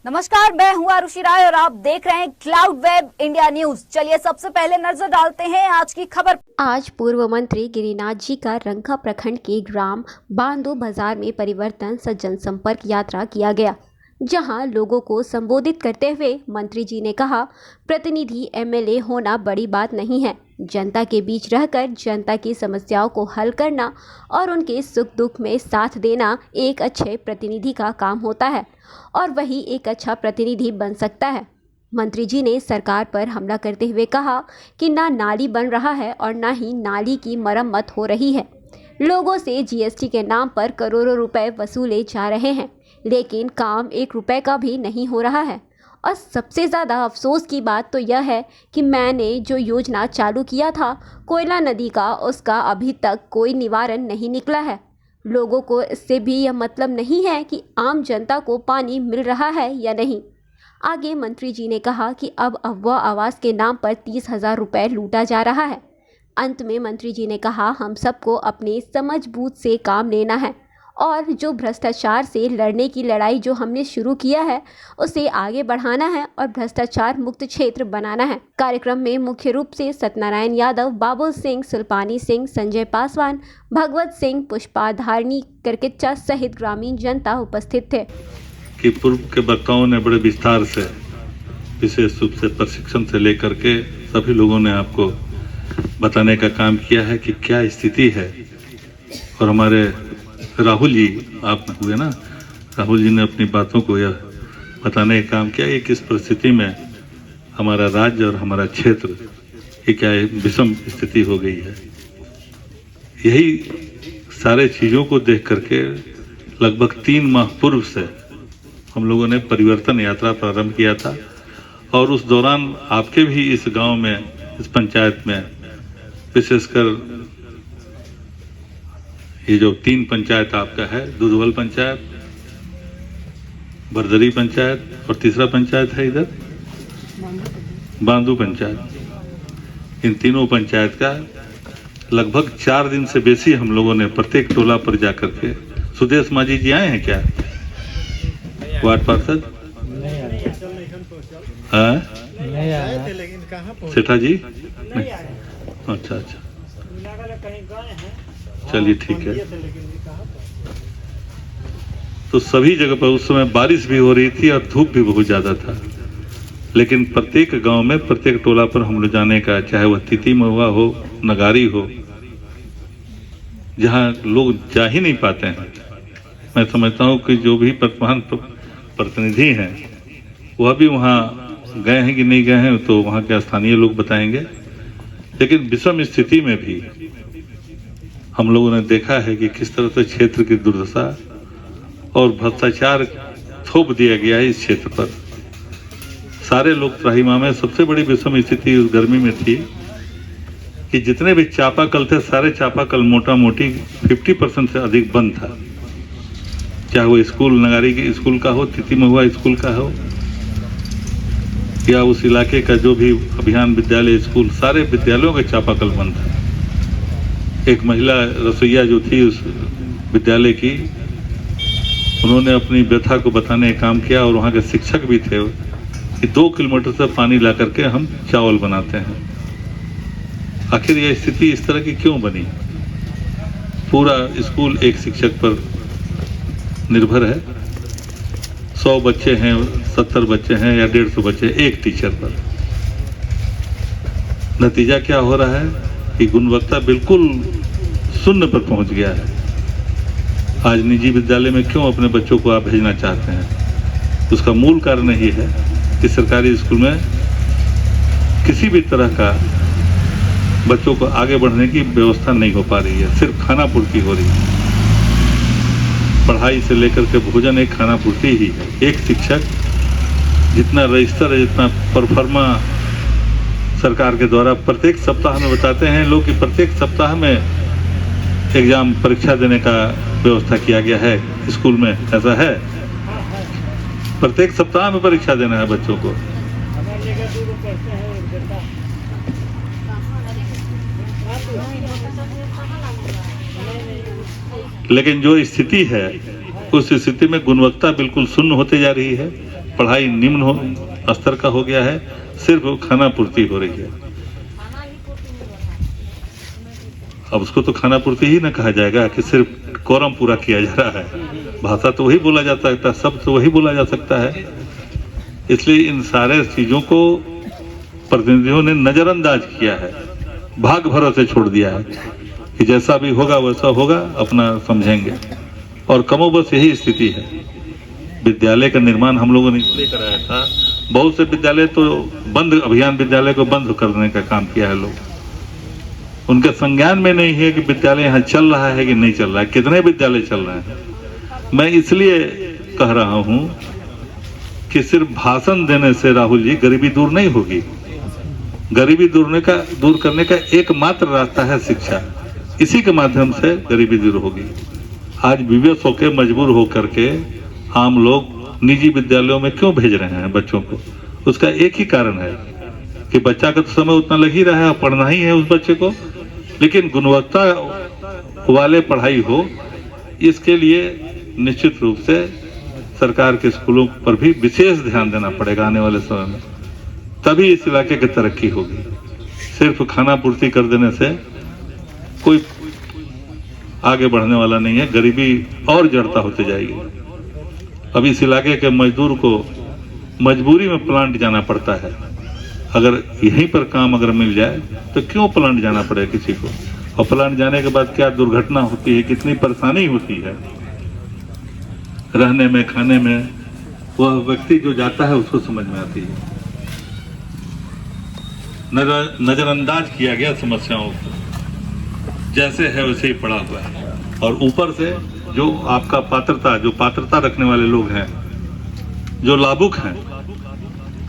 नमस्कार, मैं हूं आरुषि राय और आप देख रहे हैं क्लाउड वेब इंडिया न्यूज। चलिए सबसे पहले नजर डालते हैं आज की खबर। आज पूर्व मंत्री गिरिनाथ जी का रंका प्रखंड के ग्राम बांदो बाजार में परिवर्तन सह जनसंपर्क यात्रा किया गया, जहां लोगों को संबोधित करते हुए मंत्री जी ने कहा, प्रतिनिधि एमएलए होना बड़ी बात नहीं है, जनता के बीच रहकर जनता की समस्याओं को हल करना और उनके सुख दुख में साथ देना एक अच्छे प्रतिनिधि का काम होता है और वही एक अच्छा प्रतिनिधि बन सकता है। मंत्री जी ने सरकार पर हमला करते हुए कहा कि ना नाली बन रहा है और ना ही नाली की मरम्मत हो रही है। लोगों से जीएसटी के नाम पर करोड़ों रुपए वसूले जा रहे हैं, लेकिन काम 1 रुपए का भी नहीं हो रहा है। और सबसे ज़्यादा अफसोस की बात तो यह है कि मैंने जो योजना चालू किया था कोयला नदी का, उसका अभी तक कोई निवारण नहीं निकला है। लोगों को इससे भी यह मतलब नहीं है कि आम जनता को पानी मिल रहा है या नहीं। आगे मंत्री जी ने कहा कि अब अफवाह आवास के नाम पर 30,000 रुपये लूटा जा रहा है। अंत में मंत्री जी ने कहा, हम सबको अपनी समझ-बूझ से काम लेना है और जो भ्रष्टाचार से लड़ने की लड़ाई जो हमने शुरू किया है उसे आगे बढ़ाना है और भ्रष्टाचार मुक्त क्षेत्र बनाना है। कार्यक्रम में मुख्य रूप से सत्यनारायण यादव, बाबुल सिंह, सुल्पानी सिंह, संजय पासवान, भगवत सिंह, पुष्पा धारणी, करकिच्चा सहित ग्रामीण जनता उपस्थित थे। कि पूर्व के वक्ताओं ने बड़े विस्तार से, विशेष रूप से प्रशिक्षण से लेकर के सभी लोगों ने आपको बताने का काम किया है कि क्या स्थिति है। और हमारे राहुल जी, आप हुए ना, राहुल जी ने अपनी बातों को यह बताने का काम किया कि किस परिस्थिति में हमारा राज्य और हमारा क्षेत्र की क्या विषम स्थिति हो गई है। यही सारे चीज़ों को देख करके लगभग 3 माह पूर्व से हम लोगों ने परिवर्तन यात्रा प्रारंभ किया था और उस दौरान आपके भी इस गांव में, इस पंचायत में, विशेषकर ये जो 3 पंचायत आपका है, दुधवल पंचायत, बरदरी पंचायत और तीसरा पंचायत है इधर बांदू पंचायत, इन तीनों पंचायत का लगभग 4 दिन से बेसी हम लोगों ने प्रत्येक टोला पर जाकर के, सुदेश माझी जी आए हैं क्या वार्ड पार्षद? सेठा जी नहीं। अच्छा, चलिए ठीक है। तो सभी जगह पर उस समय बारिश भी हो रही थी और धूप भी बहुत ज्यादा था, लेकिन प्रत्येक गांव में, प्रत्येक टोला पर हम लोग जाने का, चाहे वह तिथि महुआ हो, नगारी हो, जहां लोग जा ही नहीं पाते हैं। मैं समझता हूं कि जो भी वर्तमान प्रतिनिधि हैं वह भी वहां गए हैं कि नहीं गए हैं तो वहां के स्थानीय लोग बताएंगे। लेकिन विषम स्थिति में भी हम लोगों ने देखा है कि किस तरह से क्षेत्र की दुर्दशा और भ्रष्टाचार थोप दिया गया है इस क्षेत्र पर। सारे लोग त्राहिमाम में सबसे बड़ी विषम स्थिति उस गर्मी में थी कि जितने भी चापाकल थे, सारे चापाकल मोटा मोटी 50% से अधिक बंद था। चाहे वो स्कूल, नगारी के स्कूल का हो, तिथि महुआ स्कूल का हो, या उस इलाके का जो भी अभियान विद्यालय स्कूल, सारे विद्यालयों के चापाकल बंद था। एक महिला रसोईया जो थी उस विद्यालय की, उन्होंने अपनी व्यथा को बताने का काम किया और वहाँ के शिक्षक भी थे कि 2 किलोमीटर से पानी ला करके हम चावल बनाते हैं। आखिर यह स्थिति इस तरह की क्यों बनी? पूरा स्कूल एक शिक्षक पर निर्भर है। 100 बच्चे हैं, 70 बच्चे हैं या 150 बच्चे एक टीचर पर। नतीजा क्या हो रहा है कि गुणवत्ता बिल्कुल शून्य पर पहुंच गया है। आज निजी विद्यालय में क्यों अपने बच्चों को आप भेजना चाहते हैं? उसका मूल कारण यही है कि सरकारी स्कूल में किसी भी तरह का बच्चों को आगे बढ़ने की व्यवस्था नहीं हो पा रही है, सिर्फ खाना पूर्ति हो रही है। पढ़ाई से लेकर के भोजन एक खाना पूर्ति ही है। एक शिक्षक जितना रजिस्टर है, जितना परफॉर्मा सरकार के द्वारा प्रत्येक सप्ताह में बताते हैं लोग कि प्रत्येक सप्ताह में एग्जाम परीक्षा देने का व्यवस्था किया गया है स्कूल में, ऐसा है? प्रत्येक सप्ताह में परीक्षा देना है बच्चों को। लेकिन जो स्थिति है उस स्थिति में गुणवत्ता बिल्कुल शून्य होते जा रही है। पढ़ाई निम्न स्तर का हो गया है, सिर्फ खाना पूर्ति हो रही है। अब उसको तो खाना पूर्ति ही ना कहा जाएगा कि सिर्फ कोरम पूरा किया जा रहा है। भाषा तो वही बोला जा सकता है, शब्द तो वही बोला जा सकता है। इसलिए इन सारे चीजों को प्रतिनिधियों ने नजरअंदाज किया है, भाग भरोसे छोड़ दिया है कि जैसा भी होगा वैसा होगा, अपना समझेंगे। और कमोबश यही स्थिति है। विद्यालय का निर्माण हम लोगों ने इसलिए कराया था, बहुत से विद्यालय तो बंद, अभियान विद्यालय को बंद करने का काम किया है लोग। उनके संज्ञान में नहीं है कि विद्यालय यहाँ चल रहा है कि नहीं चल रहा है, कितने विद्यालय चल रहे हैं। मैं इसलिए कह रहा हूं कि सिर्फ भाषण देने से राहुल जी गरीबी दूर नहीं होगी। गरीबी दूर करने का एकमात्र रास्ता है शिक्षा। इसी के माध्यम से गरीबी दूर होगी। आज विवश होकर मजबूर होकर के आम लोग निजी विद्यालयों में क्यों भेज रहे हैं बच्चों को? उसका एक ही कारण है कि बच्चा का तो समय उतना लग ही रहा है, पढ़ना ही है उस बच्चे को, लेकिन गुणवत्ता वाले पढ़ाई हो, इसके लिए निश्चित रूप से सरकार के स्कूलों पर भी विशेष ध्यान देना पड़ेगा आने वाले समय में, तभी इस इलाके की तरक्की होगी। सिर्फ खाना पूर्ति कर देने से कोई आगे बढ़ने वाला नहीं है, गरीबी और जड़ता होती जाएगी। अब इस इलाके के मजदूर को मजबूरी में प्लांट जाना पड़ता है। अगर यहीं पर काम अगर मिल जाए तो क्यों प्लांट जाना पड़े किसी को? और प्लांट जाने के बाद क्या दुर्घटना होती है, कितनी परेशानी होती है रहने में, खाने में, वह व्यक्ति जो जाता है उसको समझ में आती है। नजरअंदाज किया गया समस्याओं को, जैसे है वैसे ही पड़ा हुआ है। और ऊपर से जो आपका पात्रता रखने वाले लोग हैं, जो लाभुक हैं,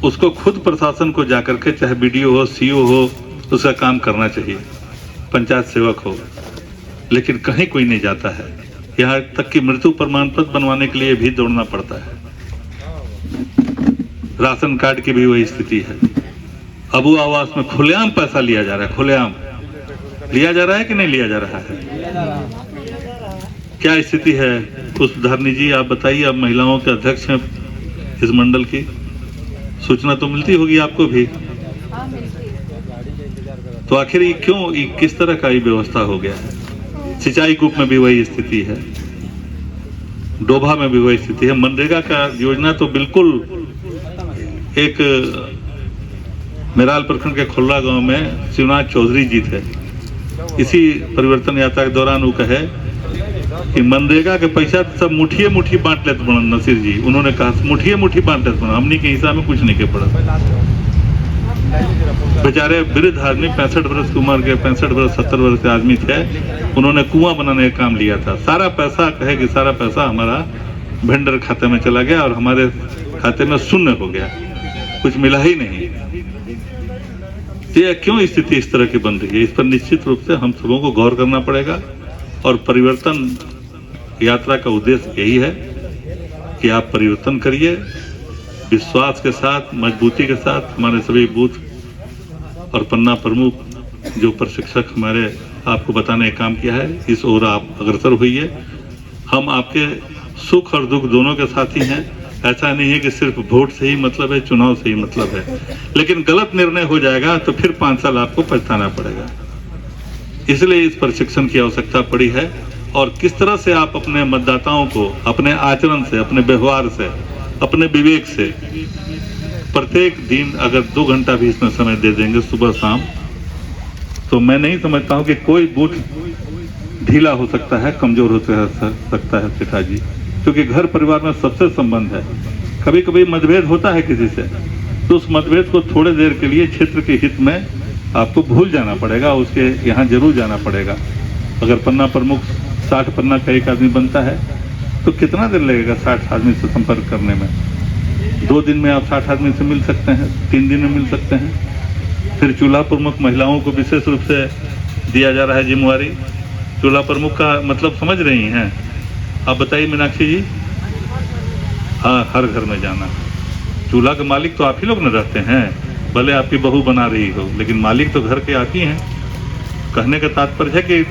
उसको खुद प्रशासन को जाकर के, चाहे बीडीओ हो, सीओ हो, उसका काम करना चाहिए, पंचायत सेवक हो, लेकिन कहीं कोई नहीं जाता है। यहाँ तक कि मृत्यु प्रमाण पत्र बनवाने के लिए भी दौड़ना पड़ता है। राशन कार्ड की भी वही स्थिति है। अबू आवास में खुलेआम पैसा लिया जा रहा है, खुलेआम लिया जा रहा है कि नहीं लिया जा रहा है? क्या स्थिति है उस धारनी जी, आप बताइए। आप महिलाओं के अध्यक्ष हैं इस मंडल की, सूचना तो मिलती होगी आपको भी। तो आखिर ये क्यों, किस तरह का ये व्यवस्था हो गया है? सिंचाई कूप में भी वही स्थिति है, डोभा में भी वही स्थिति है। मनरेगा का योजना तो बिल्कुल एक मेराल प्रखंड के खुल्ला गांव में शिवनाथ चौधरी जी थे, इसी परिवर्तन यात्रा के दौरान वो कहे कि मनरेगा के पैसा सब मुठिए मुठी बांट लेते बना। नसीर जी उन्होंने कहा मुठिए मुठी बांट लेते बना, हमने के हिसाब में कुछ नहीं के पड़ा। बेचारे वृद्ध आदमी 65 वर्ष की उम्र के, 65 वर्ष 70 वर्ष के आदमी थे, उन्होंने कुआं बनाने का काम लिया था। सारा पैसा, कहे कि सारा पैसा हमारा वेंडर खाते में चला गया और हमारे खाते में शून्य हो गया, कुछ मिला ही नहीं। ये क्यों स्थिति इस तरह की बन रही है? इस पर निश्चित रूप से हम सबों को गौर करना पड़ेगा। और परिवर्तन यात्रा का उद्देश्य यही है कि आप परिवर्तन करिए, विश्वास के साथ, मजबूती के साथ। हमारे सभी बूथ और पन्ना प्रमुख जो प्रशिक्षक हमारे आपको बताने का काम किया है, इस ओर आप अग्रसर होइए। हम आपके सुख और दुख दोनों के साथी हैं। ऐसा नहीं है कि सिर्फ वोट से ही मतलब है, चुनाव से ही मतलब है, लेकिन गलत निर्णय हो जाएगा तो फिर 5 साल आपको पछताना पड़ेगा। इसलिए इस प्रशिक्षण की आवश्यकता पड़ी है। और किस तरह से आप अपने मतदाताओं को अपने आचरण से, अपने व्यवहार से, अपने विवेक से प्रत्येक दिन अगर 2 घंटा भी इसमें समय दे देंगे सुबह शाम, तो मैं नहीं समझता हूं कि कोई बूथ ढीला हो सकता है, कमजोर हो सकता है सेठा जी, क्योंकि घर परिवार में सबसे संबंध है। कभी कभी मतभेद होता है किसी से, तो उस मतभेद को थोड़े देर के लिए क्षेत्र के हित में आपको भूल जाना पड़ेगा, उसके यहाँ जरूर जाना पड़ेगा। अगर पन्ना प्रमुख 60 पन्ना का एक आदमी बनता है तो कितना देर लगेगा 60 आदमी से संपर्क करने में? 2 दिन में आप 60 आदमी से मिल सकते हैं, 3 दिन में मिल सकते हैं। फिर चूल्हा प्रमुख महिलाओं को विशेष रूप से दिया जा रहा है जिम्मेवारी। चूल्हा प्रमुख का मतलब समझ रही हैं आप? बताइए मीनाक्षी जी। हाँ, हर घर में जाना। चूल्हा के मालिक तो आप ही लोग न रहते हैं, भले आपकी बहू बना रही हो, लेकिन मालिक तो घर के आप ही हैं। कहने का तात्पर्य है कि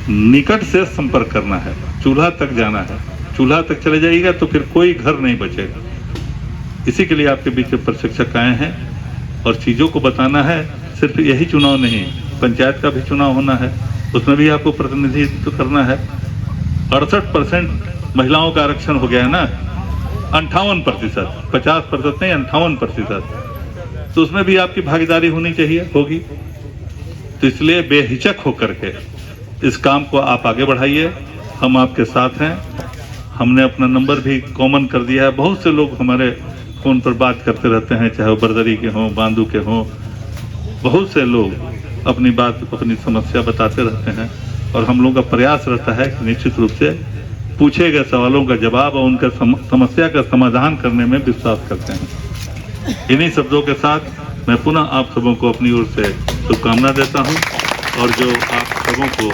निकट से संपर्क करना है, चूल्हा तक जाना है। चूल्हा तक चले जाइएगा तो फिर कोई घर नहीं बचेगा। इसी के लिए आपके बीच में प्रशिक्षक आए हैं और चीज़ों को बताना है। सिर्फ यही चुनाव नहीं, पंचायत का भी चुनाव होना है, उसमें भी आपको प्रतिनिधित्व करना है। 68% महिलाओं का आरक्षण हो गया है ना, 58%, 50% नहीं 58%, तो उसमें भी आपकी भागीदारी होनी चाहिए, होगी। तो इसलिए बेहिचक होकर के इस काम को आप आगे बढ़ाइए, हम आपके साथ हैं। हमने अपना नंबर भी कॉमन कर दिया है। बहुत से लोग हमारे फोन पर बात करते रहते हैं, चाहे वो बरदरी के हों, बांदू के हों, बहुत से लोग अपनी बात, अपनी समस्या बताते रहते हैं और हम लोगों का प्रयास रहता है कि निश्चित रूप से पूछे गए सवालों का जवाब और उनका समस्या का समाधान करने में विश्वास करते हैं। इन्हीं शब्दों के साथ मैं पुनः आप सबों को अपनी ओर से शुभकामना देता हूं और जो आप सबों को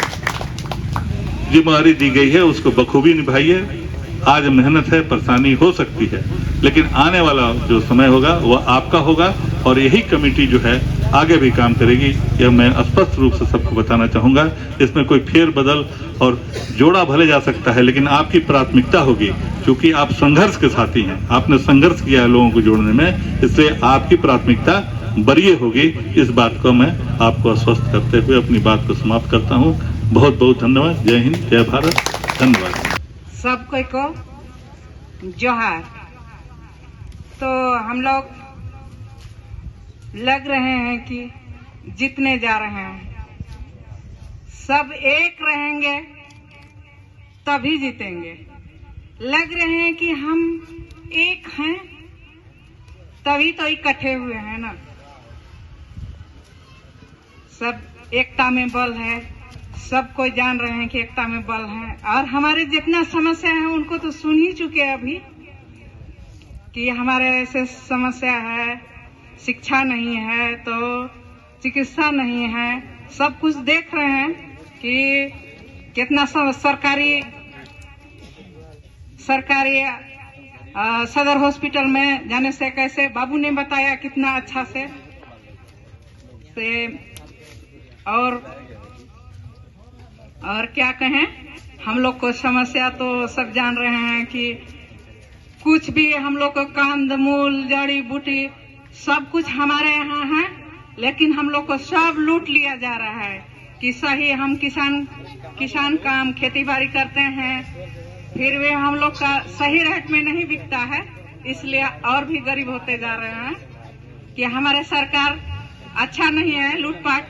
जिम्मेदारी दी गई है उसको बखूबी निभाइए। आज मेहनत है, परेशानी हो सकती है, लेकिन आने वाला जो समय होगा वह आपका होगा और यही कमेटी जो है आगे भी काम करेगी। यह मैं स्पष्ट रूप से सबको बताना चाहूँगा। इसमें कोई फेर बदल और जोड़ा भले जा सकता है, लेकिन आपकी प्राथमिकता होगी, क्योंकि आप संघर्ष के साथी हैं, आपने संघर्ष किया है लोगों को जोड़ने में, इसलिए आपकी प्राथमिकता बरिए होगी। इस बात को मैं आपको आश्वस्त करते हुए अपनी बात को समाप्त करता हूँ। बहुत बहुत धन्यवाद। जय हिंद, जय भारत, धन्यवाद। सबको को जोहार। तो हम लोग लग रहे हैं कि जीतने जा रहे हैं, सब एक रहेंगे तभी जीतेंगे। लग रहे हैं कि हम एक हैं तभी तो इकट्ठे हुए हैं ना। सब एकता में बल है, सब कोई जान रहे हैं कि एकता में बल है। और हमारे जितना समस्या है उनको तो सुन ही चुके अभी कि हमारे ऐसे समस्या है, शिक्षा नहीं है तो चिकित्सा नहीं है, सब कुछ देख रहे हैं कि कितना सरकारी सदर हॉस्पिटल में जाने से कैसे बाबू ने बताया कितना अच्छा से और क्या कहें, हम लोग को समस्या तो सब जान रहे हैं कि कुछ भी हम लोग को कंद मूल जड़ी बूटी सब कुछ हमारे यहाँ है, लेकिन हम लोग को सब लूट लिया जा रहा है कि सही हम किसान काम खेती बाड़ी करते हैं, फिर भी हम लोग का सही रेट में नहीं बिकता है, इसलिए और भी गरीब होते जा रहे हैं कि हमारे सरकार अच्छा नहीं है, लूटपाट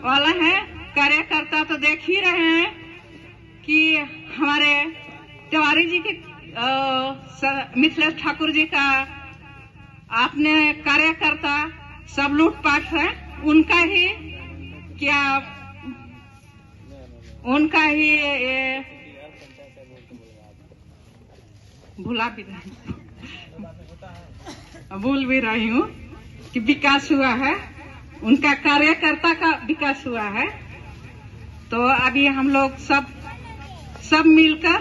वाला है। कार्यकर्ता तो देख ही रहे हैं कि हमारे तिवारी जी के मिथिलेश ठाकुर जी का आपने कार्यकर्ता सब लूटपाट है, उनका ही भूल भी रही हूँ कि विकास हुआ है, उनका कार्यकर्ता का विकास हुआ है। तो अभी हम लोग सब मिलकर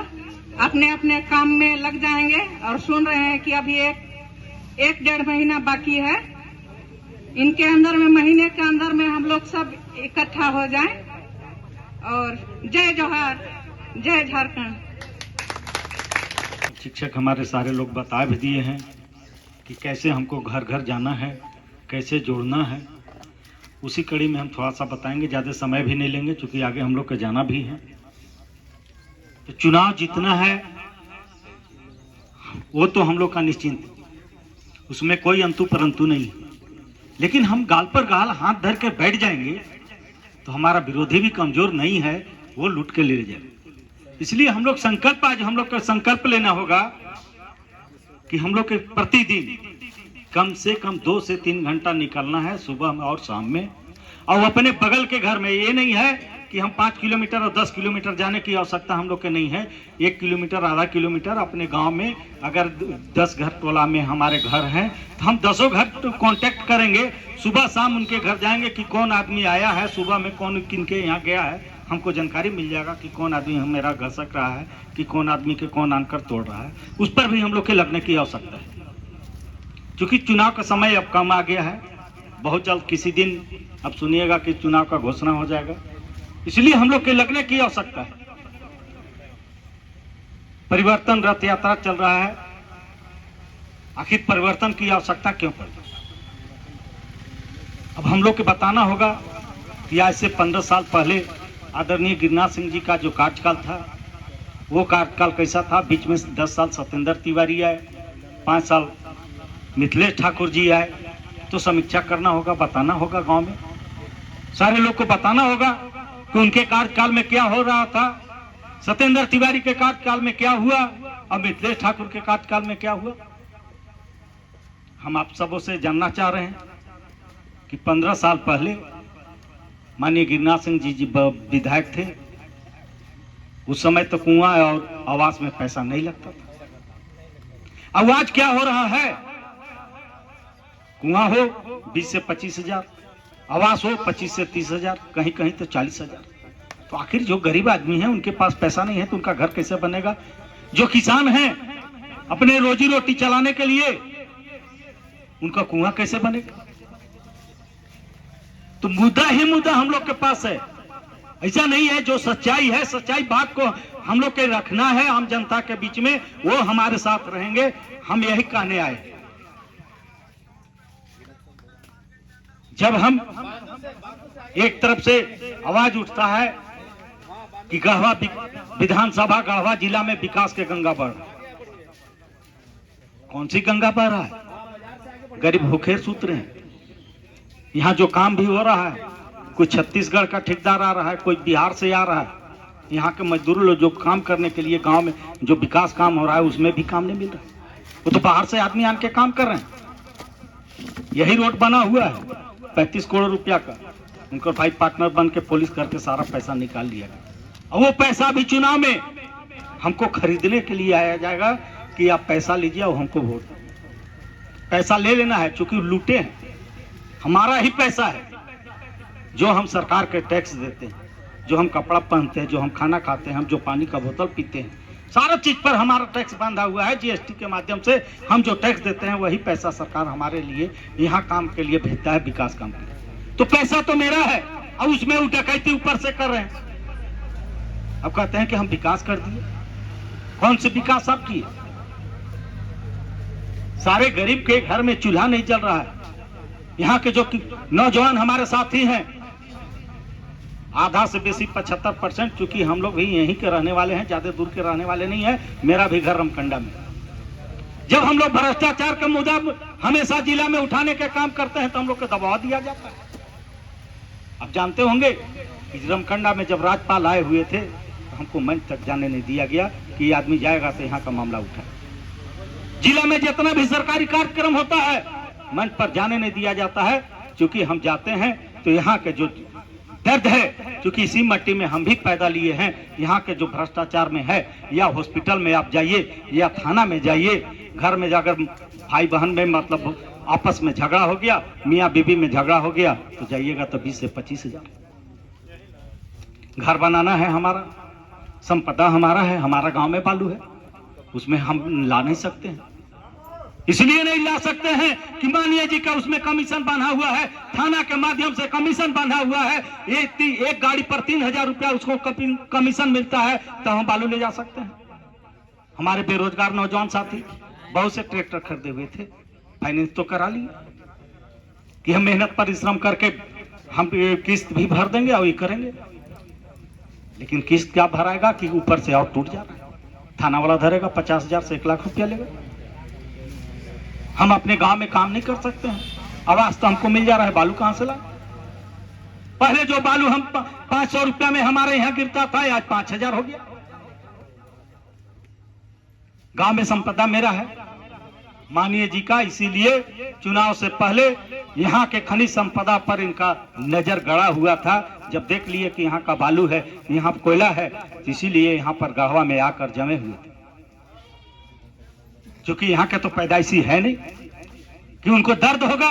अपने अपने काम में लग जाएंगे और सुन रहे हैं कि अभी एक डेढ़ महीना बाकी है, इनके अंदर में महीने के अंदर में हम लोग सब इकट्ठा हो जाएं। और जय जोहार, जय झारखंड। शिक्षक हमारे सारे लोग बता भी दिए हैं कि कैसे हमको घर घर जाना है, कैसे जोड़ना है। उसी कड़ी में हम थोड़ा सा बताएंगे, ज़्यादा समय भी नहीं लेंगे क्योंकि आगे हम लोग को जाना भी है। तो चुनाव जीतना है वो तो हम लोग का निश्चिंत, उसमें कोई अंतु परंतु नहीं। लेकिन हम गाल पर गाल हाथ धर के बैठ जाएंगे तो हमारा विरोधी भी कमजोर नहीं है, वो लूट के ले जाए। इसलिए हम लोग संकल्प, आज हम लोग का संकल्प लेना होगा कि हम लोग के प्रतिदिन कम से कम 2 से 3 घंटा निकलना है, सुबह में और शाम में। और अपने बगल के घर में, ये नहीं है कि हम 5 किलोमीटर और 10 किलोमीटर जाने की आवश्यकता हम लोग के नहीं है। 1 किलोमीटर, आधा किलोमीटर अपने गांव में अगर 10 घर टोला में हमारे घर हैं तो हम 10 घर कांटेक्ट करेंगे, सुबह शाम उनके घर जाएंगे कि कौन आदमी आया है, सुबह में कौन किनके यहाँ गया है, हमको जानकारी मिल जाएगा कि कौन आदमी मेरा घसक रहा है, कि कौन आदमी के कौन आनकर तोड़ रहा है। उस पर भी हम लोग के लगने की आवश्यकता है, क्योंकि चुनाव का समय अब कम आ गया है। बहुत जल्द किसी दिन अब सुनिएगा कि चुनाव का घोषणा हो जाएगा, इसलिए हम लोग के लगने की आवश्यकता है। परिवर्तन रथ यात्रा चल रहा है, आखिर परिवर्तन की आवश्यकता क्यों पड़ी? अब हम लोग को बताना होगा कि आज से 15 साल पहले आदरणीय गिरिनाथ सिंह जी का जो कार्यकाल था वो कार्यकाल कैसा था। बीच में 10 साल सत्येंद्र तिवारी आए, 5 साल मिथिलेश ठाकुर जी आए। तो समीक्षा करना होगा, बताना होगा, गांव में सारे लोग को बताना होगा कि उनके कार्यकाल में क्या हो रहा था, सत्येंद्र तिवारी के कार्यकाल में क्या हुआ और मिथिलेश ठाकुर के कार्यकाल में क्या हुआ। हम आप सबों से जानना चाह रहे हैं कि 15 साल पहले माननीय गिरिनाथ सिंह जी विधायक थे। उस समय तो कुआं और आवास में पैसा नहीं लगता था। अब आज क्या हो रहा है? कुआं हो 20 से 25 हजार, आवास हो 25 से 30 हजार, कहीं कहीं तो 40 हजार। तो आखिर जो गरीब आदमी है उनके पास पैसा नहीं है तो उनका घर कैसे बनेगा? जो किसान हैं अपने रोजी रोटी चलाने के लिए उनका कुआं कैसे बनेगा? तो मुद्दा ही मुद्दा हम लोग के पास है। ऐसा नहीं है, जो सच्चाई है सच्चाई बात को हम लोग के रखना है आम जनता के बीच में, वो हमारे साथ रहेंगे। हम यही कहने आए। जब हम एक तरफ से आवाज उठता है कि गढ़वा विधानसभा गढ़वा जिला में विकास के गंगा बढ़ रहा है, कौन सी गंगा बह रहा है? गरीब भूखे सूत रहे हैं। यहाँ जो काम भी हो रहा है, कोई छत्तीसगढ़ का ठेकेदार आ रहा है, कोई बिहार से आ रहा है। यहाँ के मजदूर लोग जो काम करने के लिए गांव में जो विकास काम हो रहा है उसमें भी काम नहीं मिल रहा है। वो तो बाहर से आदमी आन के काम कर रहे हैं। यही रोड बना हुआ है 35 करोड़ रुपया का, उनका भाई पार्टनर बन के पुलिस करके सारा पैसा निकाल लिया। और वो पैसा भी चुनाव में हमको खरीदने के लिए आया जाएगा कि आप पैसा लीजिए और हमको वोट। पैसा ले लेना है, चूंकि लूटे हैं, हमारा ही पैसा है जो हम सरकार के टैक्स देते हैं, जो हम कपड़ा पहनते हैं, जो हम खाना खाते हैं, हम जो पानी का बोतल पीते हैं, सारा चीज पर हमारा टैक्स बांधा हुआ है। जीएसटी के माध्यम से हम जो टैक्स देते हैं वही पैसा सरकार हमारे लिए यहाँ काम के लिए भेजता है, विकास काम के लिए। तो पैसा तो मेरा है और उसमें वो डकैती ऊपर से कर रहे हैं। अब कहते हैं कि हम विकास कर दिए। कौन से विकास आप किए? सारे गरीब के घर में चूल्हा नहीं जल रहा है। यहाँ के जो नौजवान हमारे साथी हैं, आधा से बेसी 75%, चूंकि हम लोग भी यहीं के रहने वाले हैं, ज्यादा दूर के रहने वाले नहीं है। मेरा भी घर रमकंडा में। जब हम लोग भ्रष्टाचार का मुद्दा हमेशा जिला में उठाने के काम करते हैं तो हम लोग को दबाव दिया जाता है। आप जानते होंगे कि रमकंडा में जब राज्यपाल आए हुए थे तो हमको मंच तक जाने नहीं दिया गया कि ये आदमी जाएगा तो यहाँ का मामला उठाए। जिला में जितना भी सरकारी कार्यक्रम होता है मंच पर जाने नहीं दिया जाता है, क्योंकि हम जाते हैं तो यहाँ के जो दर्द है, क्योंकि इसी मिट्टी में हम भी पैदा लिए हैं, यहाँ के जो भ्रष्टाचार में है, या हॉस्पिटल में आप जाइए या थाना में जाइए, घर में जाकर भाई बहन में मतलब आपस में झगड़ा हो गया, मियाँ बीबी में झगड़ा हो गया, तो जाइएगा तो 20 से 25 हजार। घर बनाना है, हमारा संपदा हमारा है, हमारा गांव में बालू है, उसमें हम ला नहीं सकते हैं। इसलिए नहीं ला सकते हैं कि मानिए जी का उसमें कमीशन बंधा हुआ है, थाना के माध्यम से कमीशन बंधा हुआ है, एक गाड़ी पर 3000 रुपया उसको कमीशन मिलता है, तो हम बालू ले जा सकते हैं। हमारे बेरोजगार नौजवान साथी बहुत से ट्रैक्टर खरीदे हुए थे, फाइनेंस तो करा लिए कि हम मेहनत परिश्रम करके हम किस्त भी भर देंगे और ये करेंगे, लेकिन किस्त क्या भराएगा कि ऊपर से और टूट जा रहा है। थाना वाला धरेगा 50,000 से 1 लाख रुपया लेगा। हम अपने गांव में काम नहीं कर सकते हैं। आवास तो हमको मिल जा रहा है, बालू कहां से लाए? पहले जो बालू हम 500 रुपया में हमारे यहाँ गिरता था, आज 5000 हो गया। गांव में संपदा मेरा है, मानिए जी का, इसीलिए चुनाव से पहले यहाँ के खनिज संपदा पर इनका नजर गड़ा हुआ था। जब देख लिए कि यहाँ का बालू है, यहाँ कोयला है, तो इसीलिए यहाँ पर गढ़वा में आकर जमे हुए थे। क्योंकि यहाँ के तो पैदाइशी है नहीं कि उनको दर्द होगा,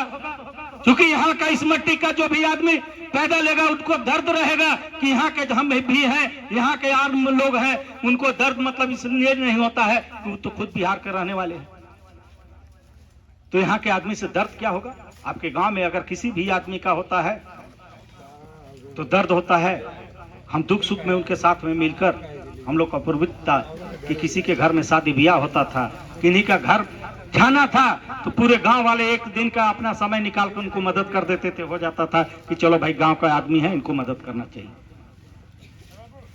क्योंकि यहाँ का इस मिट्टी का जो भी आदमी पैदा लेगा उनको दर्द रहेगा कि यहाँ के हम भी हैं, यहाँ के आम लोग हैं, उनको दर्द मतलब इसलिए नहीं होता है कि वो तो खुद बिहार के रहने वाले हैं। तो यहाँ के आदमी से दर्द क्या होगा? आपके गांव में अगर किसी भी आदमी का होता है तो दर्द होता है। हम दुख सुख में उनके साथ में मिलकर हम लोग का प्रवृत्ति था कि किसी के घर में शादी ब्याह होता था, किन्हीं का घर जाना था तो पूरे गांव वाले एक दिन का अपना समय निकाल कर उनको मदद कर देते थे, हो जाता था कि चलो भाई गांव का आदमी है, इनको मदद करना चाहिए।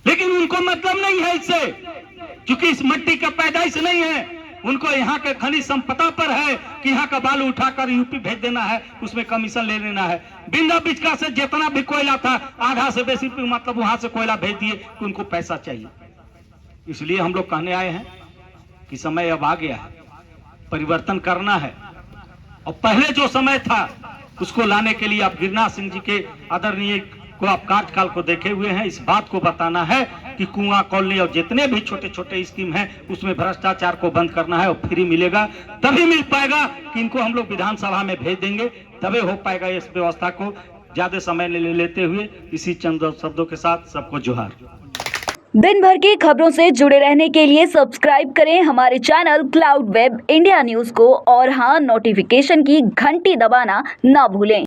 लेकिन उनको मतलब नहीं है इससे, क्योंकि इस मिट्टी का पैदाइश नहीं है। उनको यहाँ के खनिज संपदा पर है कि यहाँ का बालू उठाकर यूपी भेज देना है, उसमें कमीशन ले लेना है। बिंदा बिचका से जितना भी कोयला था आधा से बेसी मतलब वहां से कोयला भेज दिए कि उनको पैसा चाहिए। इसलिए हम लोग कहने आए हैं कि समय अब आ गया है, परिवर्तन करना है। और पहले जो समय था उसको लाने के लिए आप गिरिराज सिंह जी के आदरणीय को आप कार्यकाल को देखे हुए हैं। इस बात को बताना है कि कुआं कॉलोनी और जितने भी छोटे छोटे स्कीम हैं उसमें भ्रष्टाचार को बंद करना है, और फ्री मिलेगा तभी मिल पाएगा कि इनको हम लोग विधानसभा में भेज देंगे, तभी हो पाएगा इस व्यवस्था को। ज्यादा समय ले लेते हुए इसी चंद शब्दों के साथ सबको जोहार। दिन भर की खबरों से जुड़े रहने के लिए सब्सक्राइब करें हमारे channel cloud web India news को, और हाँ, नोटिफिकेशन की घंटी दबाना ना भूलें।